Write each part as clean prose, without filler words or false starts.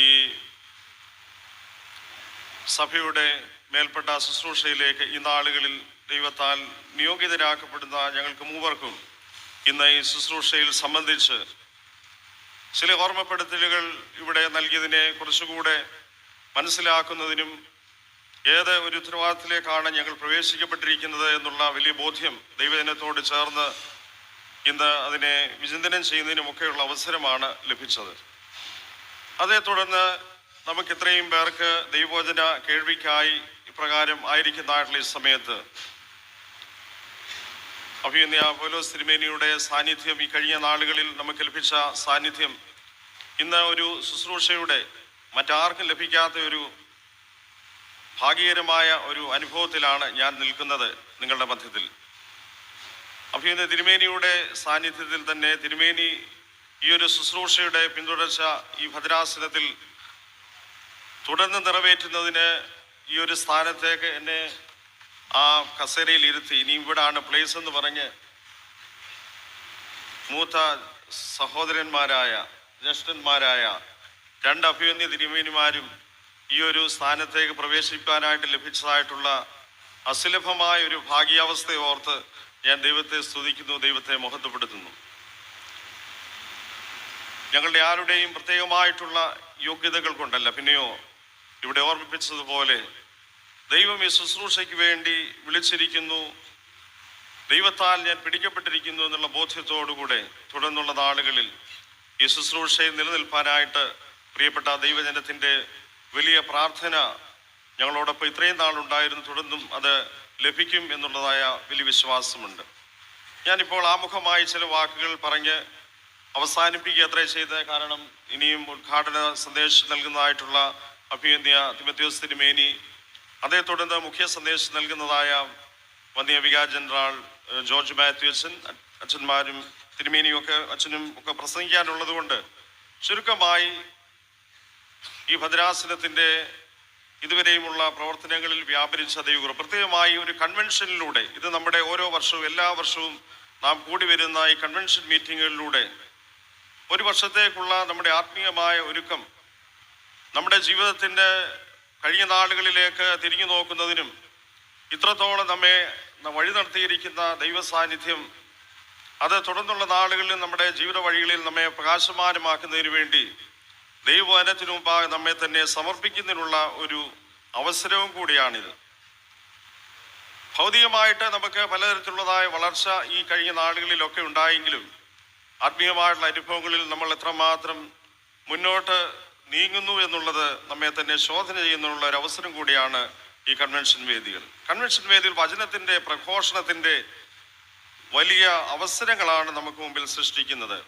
ഈ സഭയുടെ മേൽപ്പെട്ട ശുശ്രൂഷയിലേക്ക് ഈ നാളുകളിൽ ദൈവത്താൽ നിയോഗിതരാക്കപ്പെടുന്ന ഞങ്ങൾക്ക് മൂവർക്കും ഇന്ന് ഈ ശുശ്രൂഷയിൽ സംബന്ധിച്ച് ചില ഓർമ്മപ്പെടുത്തലുകൾ ഇവിടെ നൽകിയതിനെ കുറച്ചുകൂടെ മനസ്സിലാക്കുന്നതിനും ഏത് ഒരു ഉത്തരവാദിത്തത്തിലേക്കാണ് ഞങ്ങൾ പ്രവേശിക്കപ്പെട്ടിരിക്കുന്നത് എന്നുള്ള വലിയ ബോധ്യം ദൈവജനത്തോട് ചേർന്ന് ഇന്ന് അതിനെ വിചിന്തനം ചെയ്യുന്നതിനുമൊക്കെയുള്ള അവസരമാണ് ലഭിച്ചത്. അതേ തുടർന്ന് നമുക്ക് ഇത്രയും പേർക്ക് ദൈവവചന കേൾവിക്കായി ഇപ്രകാരം ആയിരിക്കുന്നതായിട്ടുള്ള ഈ സമയത്ത് അഭിനന്ദ പൗലോസ് തിരുമേനിയുടെ സാന്നിധ്യം, ഈ കഴിഞ്ഞ നാളുകളിൽ നമുക്ക് ലഭിച്ച സാന്നിധ്യം, ഇന്ന് ഒരു ശുശ്രൂഷയുടെ മറ്റാർക്കും ലഭിക്കാത്ത ഒരു ഭാഗ്യകരമായ ഒരു അനുഭവത്തിലാണ് ഞാൻ നിൽക്കുന്നത് നിങ്ങളുടെ മധ്യത്തിൽ. അഭിനന്ദ തിരുമേനിയുടെ സാന്നിധ്യത്തിൽ തന്നെ തിരുമേനി ഈ ഒരു ശുശ്രൂഷയുടെ പിന്തുടർച്ച ഈ ഭദ്രാസനത്തിൽ തുടർന്ന് നിറവേറ്റുന്നതിന് ഈ ഒരു സ്ഥാനത്തേക്ക് എന്നെ ആ കസേരയിൽ ഇരുത്തി. ഇനി ഇവിടാണ് പ്ലേസ് എന്ന് പറഞ്ഞ് മൂത്ത സഹോദരന്മാരായ ജ്യേഷ്ഠന്മാരായ രണ്ട് അഭിമന്യ തിരുമേനിമാരും ഈ ഒരു സ്ഥാനത്തേക്ക് പ്രവേശിക്കാനായിട്ട് ലഭിച്ചതായിട്ടുള്ള അസുലഭമായ ഒരു ഭാഗ്യാവസ്ഥയെ ഓർത്ത് ഞാൻ ദൈവത്തെ സ്തുതിക്കുന്നു, ദൈവത്തെ മഹത്വപ്പെടുത്തുന്നു. ഞങ്ങളുടെ ആരുടെയും പ്രത്യേകമായിട്ടുള്ള യോഗ്യതകൾ കൊണ്ടല്ല, പിന്നെയോ ഇവിടെ ഓർമ്മിപ്പിച്ചതുപോലെ ദൈവം ഈ ശുശ്രൂഷയ്ക്ക് വേണ്ടി വിളിച്ചിരിക്കുന്നു, ദൈവത്താൽ ഞാൻ പിടിക്കപ്പെട്ടിരിക്കുന്നു എന്നുള്ള ബോധ്യത്തോടുകൂടെ തുടർന്നുള്ള നാളുകളിൽ ഈ ശുശ്രൂഷയിൽ നിലനിൽപ്പാനായിട്ട് പ്രിയപ്പെട്ട ദൈവജനത്തിൻ്റെ വലിയ പ്രാർത്ഥന ഞങ്ങളോടൊപ്പം ഇത്രയും നാളുണ്ടായിരുന്നു, തുടർന്നും അത് ലഭിക്കും എന്നുള്ളതായ വലിയ വിശ്വാസമുണ്ട്. ഞാനിപ്പോൾ ആമുഖമായി ചില വാക്കുകൾ പറഞ്ഞ് അവസാനിപ്പിക്കുക അത്രേ ചെയ്ത്, കാരണം ഇനിയും ഉദ്ഘാടന സന്ദേശം നൽകുന്നതായിട്ടുള്ള അഭിനന്ദ തിമോത്തിയോസ് തിരുമേനി, അതേ തുടർന്ന് മുഖ്യ സന്ദേശം നൽകുന്നതായ വന്യ വികാരി ജനറൽ ജോർജ് മാത്യു അച്ഛന്മാരും തിരുമേനിയും ഒക്കെ അച്ഛനും ഒക്കെ പ്രസംഗിക്കാനുള്ളത് കൊണ്ട് ചുരുക്കമായി ഈ ഭദ്രാസനത്തിൻ്റെ ഇതുവരെയുമുള്ള പ്രവർത്തനങ്ങളിൽ വ്യാപരിച്ച ദൈവം പ്രത്യേകമായി ഒരു കൺവെൻഷനിലൂടെ, ഇത് നമ്മുടെ ഓരോ വർഷവും എല്ലാ വർഷവും നാം കൂടി വരുന്ന ഈ കൺവെൻഷൻ മീറ്റിങ്ങുകളിലൂടെ ഒരു വർഷത്തേക്കുള്ള നമ്മുടെ ആത്മീയമായ ഒരുക്കം, നമ്മുടെ ജീവിതത്തിൻ്റെ കഴിഞ്ഞ നാളുകളിലേക്ക് തിരിഞ്ഞു നോക്കുന്നതിനും ഇത്രത്തോളം നമ്മെ വഴി നടത്തിയിരിക്കുന്ന ദൈവ സാന്നിധ്യം അത് തുടർന്നുള്ള നാളുകളിൽ നമ്മുടെ ജീവിത വഴികളിൽ നമ്മെ പ്രകാശമാനമാക്കുന്നതിന് വേണ്ടി ദൈവവചനത്തിനു മുമ്പാകെ നമ്മെ തന്നെ സമർപ്പിക്കുന്നതിനുള്ള ഒരു അവസരവും കൂടിയാണിത്. ഭൗതികമായിട്ട് നമുക്ക് പലതരത്തിലുള്ളതായ വളർച്ച ഈ കഴിഞ്ഞ നാളുകളിലൊക്കെ ഉണ്ടായെങ്കിലും ആത്മീയമായിട്ടുള്ള അനുഭവങ്ങളിൽ നമ്മൾ എത്രമാത്രം മുന്നോട്ട് നീങ്ങുന്നു എന്നുള്ളത് നമ്മെ തന്നെ ശോധന ചെയ്യുന്നുള്ള ഒരു അവസരം കൂടിയാണ് ഈ കൺവെൻഷൻ വേദികൾ. കൺവെൻഷൻ വേദിയിൽ വചനത്തിൻ്റെ പ്രഘോഷണത്തിൻ്റെ വലിയ അവസരങ്ങളാണ് നമുക്ക് മുമ്പിൽ സൃഷ്ടിക്കുന്നത്.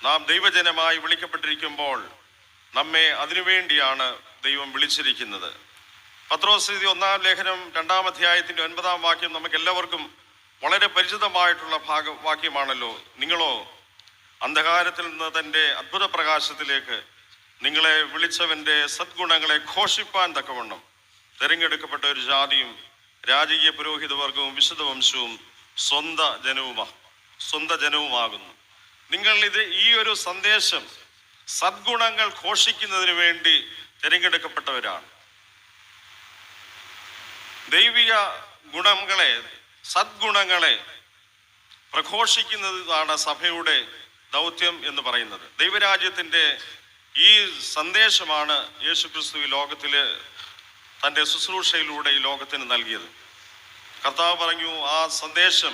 നാം ദൈവജനമായി വിളിക്കപ്പെട്ടിരിക്കുമ്പോൾ നമ്മെ അതിനുവേണ്ടിയാണ് ദൈവം വിളിച്ചിരിക്കുന്നത്. പത്രോസ് എഴുതിയ 1-ാം ലേഖനം 2-ാം അധ്യായത്തിൻ്റെ 9-ാം വാക്യം നമുക്ക് എല്ലാവർക്കും വളരെ പരിചിതമായിട്ടുള്ള വാക്യമാണല്ലോ. നിങ്ങളോ അന്ധകാരത്തിൽ നിന്ന് തൻ്റെ അത്ഭുത പ്രകാശത്തിലേക്ക് നിങ്ങളെ വിളിച്ചവൻ്റെ സദ്ഗുണങ്ങളെ ഘോഷിപ്പാൻ തക്കവണ്ണം തിരഞ്ഞെടുക്കപ്പെട്ട ഒരു ജാതിയും രാജകീയ പുരോഹിത വർഗവും വിശുദ്ധ വംശവും സ്വന്ത ജനവുമാകുന്നു. നിങ്ങൾ ഈ ഒരു സന്ദേശം സദ്ഗുണങ്ങൾ ഘോഷിക്കുന്നതിന് വേണ്ടി തിരഞ്ഞെടുക്കപ്പെട്ടവരാണ്. ദൈവിക ഗുണങ്ങളെ, സദ്ഗുണങ്ങളെ പ്രഘോഷിക്കുന്നതാണ് സഭയുടെ ദൗത്യം എന്ന് പറയുന്നത്. ദൈവരാജ്യത്തിൻ്റെ ഈ സന്ദേശമാണ് യേശുക്രിസ്തു ഈ ലോകത്തില് തൻ്റെ ശുശ്രൂഷയിലൂടെ ഈ ലോകത്തിന് നൽകിയത്. കർത്താവ് പറഞ്ഞു, ആ സന്ദേശം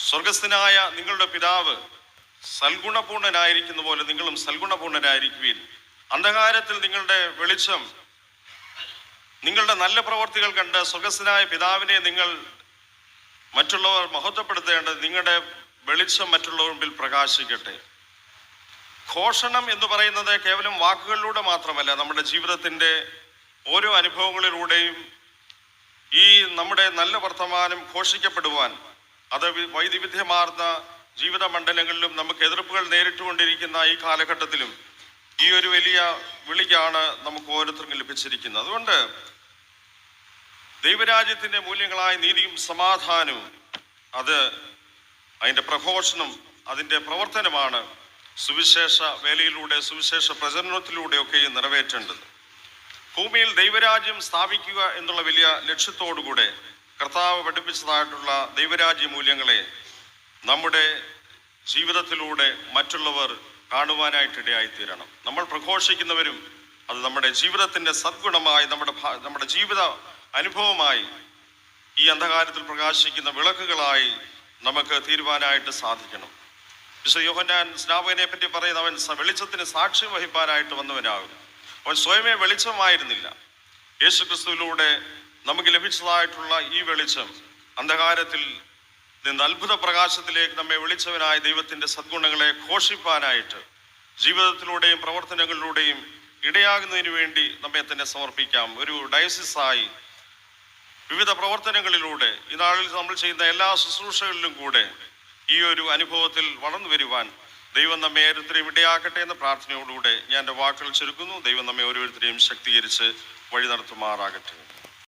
സ്വർഗസ്ഥനായ നിങ്ങളുടെ പിതാവ് സൽഗുണപൂർണനായിരിക്കുന്ന പോലെ നിങ്ങളും സൽഗുണപൂർണരായിരിക്കുവിൻ. അന്ധകാരത്തിൽ നിങ്ങളുടെ വെളിച്ചം, നിങ്ങളുടെ നല്ല പ്രവർത്തികൾ കണ്ട് സ്വർഗസ്ഥനായ പിതാവിനെ നിങ്ങൾ മറ്റുള്ളവർ മഹത്വപ്പെടുത്തേണ്ടത് നിങ്ങളുടെ വെളിച്ചം മറ്റുള്ളവർ മുമ്പിൽ പ്രകാശിക്കട്ടെ. ഘോഷണം എന്ന് പറയുന്നത് കേവലം വാക്കുകളിലൂടെ മാത്രമല്ല, നമ്മുടെ ജീവിതത്തിൻ്റെ ഓരോ അനുഭവങ്ങളിലൂടെയും ഈ നമ്മുടെ നല്ല വർത്തമാനം ഘോഷിക്കപ്പെടുവാൻ, അത് വൈവിധ്യമാർന്ന ജീവിത മണ്ഡലങ്ങളിലും നമുക്ക് എതിർപ്പുകൾ നേരിട്ടുകൊണ്ടിരിക്കുന്ന ഈ കാലഘട്ടത്തിലും ഈ ഒരു വലിയ വിളിക്കാണ് നമുക്ക് ഓരോരുത്തർക്കും ലഭിച്ചിരിക്കുന്നത്. അതുകൊണ്ട് ദൈവരാജ്യത്തിൻ്റെ മൂല്യങ്ങളായ നീതിയും സമാധാനവും, അത് അതിൻ്റെ പ്രഘോഷണം, അതിൻ്റെ പ്രവർത്തനമാണ് സുവിശേഷ വേലയിലൂടെ, സുവിശേഷ പ്രചരണത്തിലൂടെയൊക്കെയും നിറവേറ്റേണ്ടത്. ഭൂമിയിൽ ദൈവരാജ്യം സ്ഥാപിക്കുക എന്നുള്ള വലിയ ലക്ഷ്യത്തോടുകൂടെ കർത്താവ് പഠിപ്പിച്ചതായിട്ടുള്ള ദൈവരാജ്യ മൂല്യങ്ങളെ നമ്മുടെ ജീവിതത്തിലൂടെ മറ്റുള്ളവർ കാണുവാനായിട്ടിടയായിത്തീരണം. നമ്മൾ പ്രഘോഷിക്കുന്നവരും അത് നമ്മുടെ ജീവിതത്തിൻ്റെ സദ്ഗുണമായി, നമ്മുടെ ജീവിത അനുഭവമായി, ഈ അന്ധകാരത്തിൽ പ്രകാശിക്കുന്ന വിളക്കുകളായി നമുക്ക് തീരുവാനായിട്ട് സാധിക്കണം. വിശുദ്ധ യോഹന്നാൻ സ്നാപകനെ പറ്റി പറയുന്ന, അവൻ വെളിച്ചത്തിന് സാക്ഷ്യം വഹിപ്പാനായിട്ട് വന്നവനാകും. അവൻ സ്വയമേ വെളിച്ചമായിരുന്നില്ല. യേശു ക്രിസ്തുവിലൂടെ നമുക്ക് ലഭിച്ചതായിട്ടുള്ള ഈ വെളിച്ചം അന്ധകാരത്തിൽ നിന്ന് അത്ഭുത പ്രകാശത്തിലേക്ക് നമ്മെ വിളിച്ചവനായ ദൈവത്തിൻ്റെ സദ്ഗുണങ്ങളെ ഘോഷിപ്പാനായിട്ട് ജീവിതത്തിലൂടെയും പ്രവർത്തനങ്ങളിലൂടെയും ഇടയാകുന്നതിന് വേണ്ടി നമ്മെ തന്നെ സമർപ്പിക്കാം. ഒരു ഡയസിസായി വിവിധ പ്രവർത്തനങ്ങളിലൂടെ ഈ നാളിൽ നമ്മൾ ചെയ്യുന്ന എല്ലാ ശുശ്രൂഷകളിലും കൂടെ ഈ ഒരു അനുഭവത്തിൽ വളർന്നു വരുവാൻ ദൈവം നമ്മെ ഓരോരുത്തരെയും ഇടയാക്കട്ടെ എന്ന പ്രാർത്ഥനയോടുകൂടെ ഞാൻ എൻ്റെ വാക്കുകൾ ചുരുക്കുന്നു. ദൈവം നമ്മെ ഓരോരുത്തരെയും ശക്തീകരിച്ച് വഴി നടത്തുമാറാകട്ടെ.